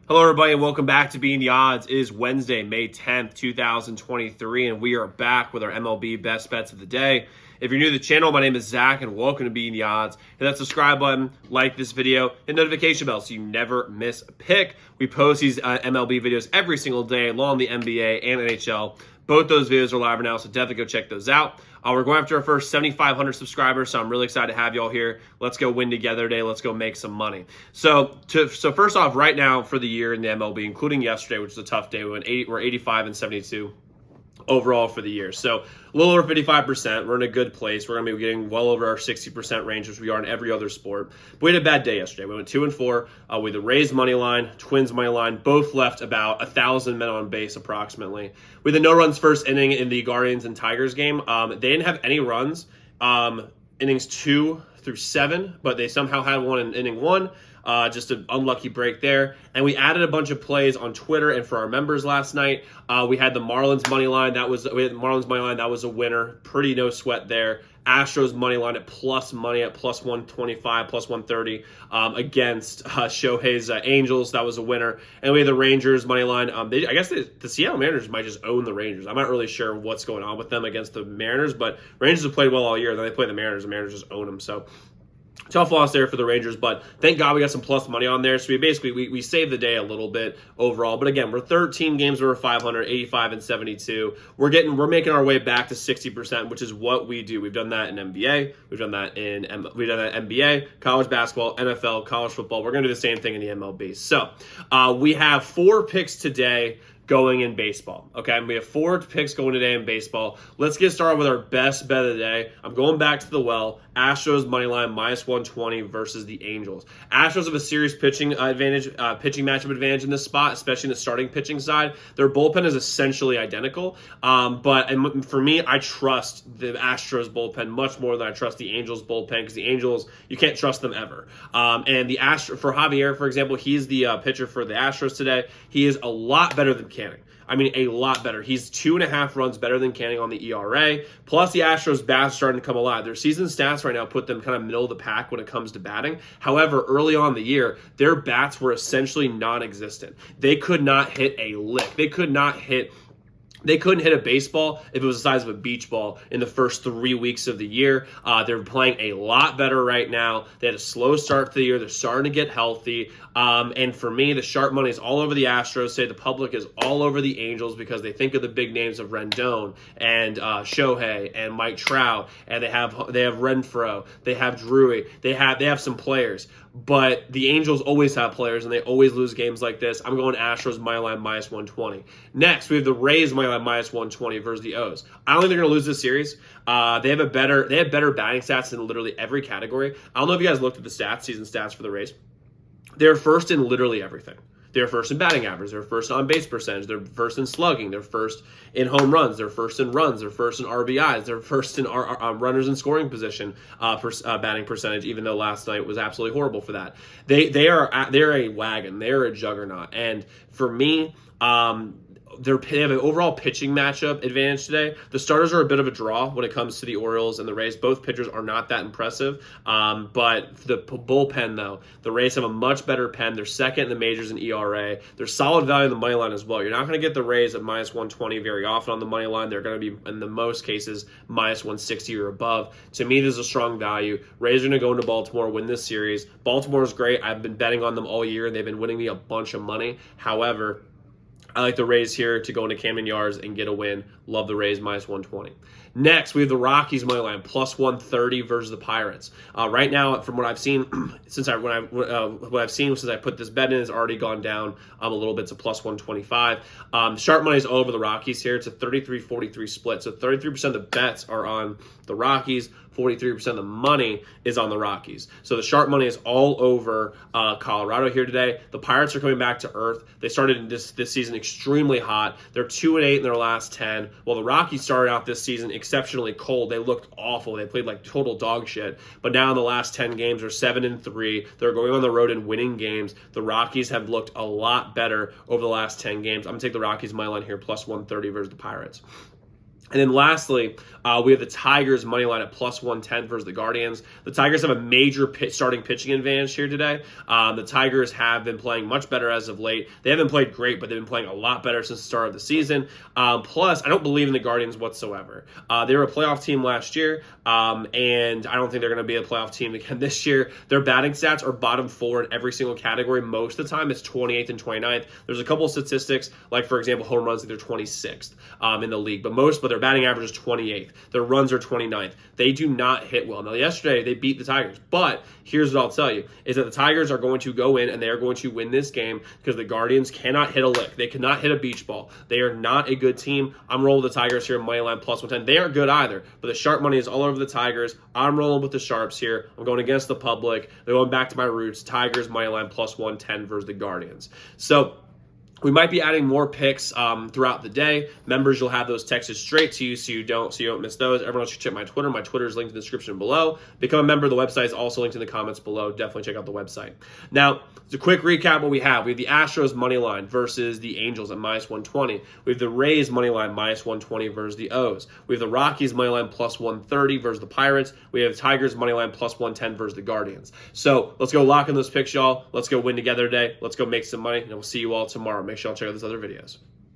Hello, everybody, and welcome back to Being the Odds. It is Wednesday, May 10th, 2023, and we are back with our MLB best bets of the day. If you're new to the channel, my name is Zach, and welcome to Being the Odds. Hit that subscribe button, like this video, and notification bell so you never miss a pick. We post these MLB videos every single day, along with the NBA and NHL. Both those videos are live now, so definitely go check those out. We're going after our first 7,500 subscribers, so I'm really excited to have y'all here. Let's go win together today. Let's go make some money. So first off, right now for the year in the MLB, including yesterday, which was a tough day, we're 85 and 72 overall for the year. So a little over 55%. We're in a good place. We're going to be getting well over our 60% range, which we are in every other sport. But we had a bad day yesterday. We went 2-4 with the Rays money line, Twins money line. Both left about 1,000 men on base approximately. With a no runs first inning in the Guardians and Tigers game, they didn't have any runs. Innings 2 through 7, but they somehow had one in inning 1. Just an unlucky break there. And we added a bunch of plays on Twitter and for our members last night. We had the Marlins money line. That was a winner. Pretty no sweat there. Astros money line at plus money at plus 125, plus 130 against Shohei's Angels. That was a winner. And we had the Rangers money line. I guess the Seattle Mariners might just own the Rangers. I'm not really sure what's going on with them against the Mariners, but Rangers have played well all year. Then they play the Mariners. The Mariners just own them. So tough loss there for the Rangers, but thank God we got some plus money on there. So we saved the day a little bit overall. But again, we're 13 games over 500, 85 and 72. We're making our way back to 60%, which is what we do. We've done that in NBA. We've done that in NBA, college basketball, NFL, college football. We're going to do the same thing in the MLB. So we have 4 picks today going in baseball. Okay, we have 4 picks going today in baseball. Let's get started with our best bet of the day. I'm going back to the well. Astros money line minus 120 versus the Angels. Astros have a serious pitching matchup advantage in this spot, especially in the starting pitching side. Their bullpen is essentially identical, but for me, I trust the Astros bullpen much more than I trust the Angels bullpen, because the Angels, you can't trust them ever. And for Javier, for example, he's the pitcher for the Astros today. He is a lot better than Canning. I mean, a lot better. He's 2.5 runs better than Canning on the ERA. Plus, the Astros' bats are starting to come alive. Their season stats right now put them kind of middle of the pack when it comes to batting. However, early on in the year, their bats were essentially non-existent. They could not hit a lick. They couldn't hit a baseball if it was the size of a beach ball in the first 3 weeks of the year. They're playing a lot better right now. They had a slow start to the year. They're starting to get healthy. And for me, the sharp money is all over the Astros. Say the public is all over the Angels because they think of the big names of Rendon and Shohei and Mike Trout, and they have Renfroe, they have Drury, they have some players. But the Angels always have players, and they always lose games like this. I'm going Astros money line minus 120. Next, we have the Rays money line minus 120 versus the O's. I don't think they're going to lose this series. They have better batting stats in literally every category. I don't know if you guys looked at the season stats for the Rays. They're first in literally everything. They're first in batting average. They're first in on-base percentage. They're first in slugging. They're first in home runs. They're first in runs. They're first in RBIs. They're first in runners in scoring position batting percentage, even though last night was absolutely horrible for that. They're a wagon. They're a juggernaut. And for me, they have an overall pitching matchup advantage today. The starters are a bit of a draw when it comes to the Orioles and the Rays. Both pitchers are not that impressive, but the bullpen, though, the Rays have a much better pen. They're second in the majors in ERA. They're solid value in the money line as well. You're not going to get the Rays at minus 120 very often on the money line. They're going to be, in the most cases, minus 160 or above. To me, this is a strong value. Rays are going to go into Baltimore, win this series. Baltimore is great. I've been betting on them all year, and they've been winning me a bunch of money. However, I like the Rays here to go into Camden Yards and get a win. Love the Rays minus 120. Next, we have the Rockies money line plus 130 versus the Pirates. Right now, from what I've seen, since I put this bet in, has already gone down a little bit to plus 125. Sharp money is all over the Rockies here. It's a 33-43 split. So 33% of the bets are on the Rockies. 43% of the money is on the Rockies. So the sharp money is all over Colorado here today. The Pirates are coming back to earth. They started this season extremely hot. They're 2-8 in their last 10. Well, the Rockies started out this season exceptionally cold. They looked awful. They played like total dog shit. But now in the last 10 games, they're 7-3. They're going on the road and winning games. The Rockies have looked a lot better over the last 10 games. I'm going to take the Rockies money line here, plus 130 versus the Pirates. And then lastly, we have the Tigers money line at plus 110 versus the Guardians. The Tigers have a major starting pitching advantage here today. The Tigers have been playing much better as of late. They haven't played great, but they've been playing a lot better since the start of the season. Plus, I don't believe in the Guardians whatsoever. They were a playoff team last year, and I don't think they're going to be a playoff team again this year. Their batting stats are bottom 4 in every single category. Most of the time, it's 28th and 29th. There's a couple of statistics, like, for example, home runs, they're 26th in the league, but their batting average is 28th. Their runs are 29th. They do not hit well. Now, yesterday, they beat the Tigers, but here's what I'll tell you, is that the Tigers are going to go in and they are going to win this game because the Guardians cannot hit a lick. They cannot hit a beach ball. They are not a good team. I'm rolling with the Tigers here, money line plus 110. They aren't good either, but the sharp money is all over the Tigers. I'm rolling with the sharps here. I'm going against the public. They're going back to my roots. Tigers money line plus 110 versus the Guardians. So we might be adding more picks throughout the day. Members, you'll have those texted straight to you so you don't miss those. Everyone should check my Twitter. My Twitter is linked in the description below. Become a member. The website is also linked in the comments below. Definitely check out the website. Now, it's a quick recap what we have. We have the Astros money line versus the Angels at minus 120. We have the Rays money line minus 120 versus the O's. We have the Rockies money line plus 130 versus the Pirates. We have Tigers money line plus 110 versus the Guardians. So let's go lock in those picks, y'all. Let's go win together today. Let's go make some money, and we'll see you all tomorrow. Make sure y'all check out those other videos.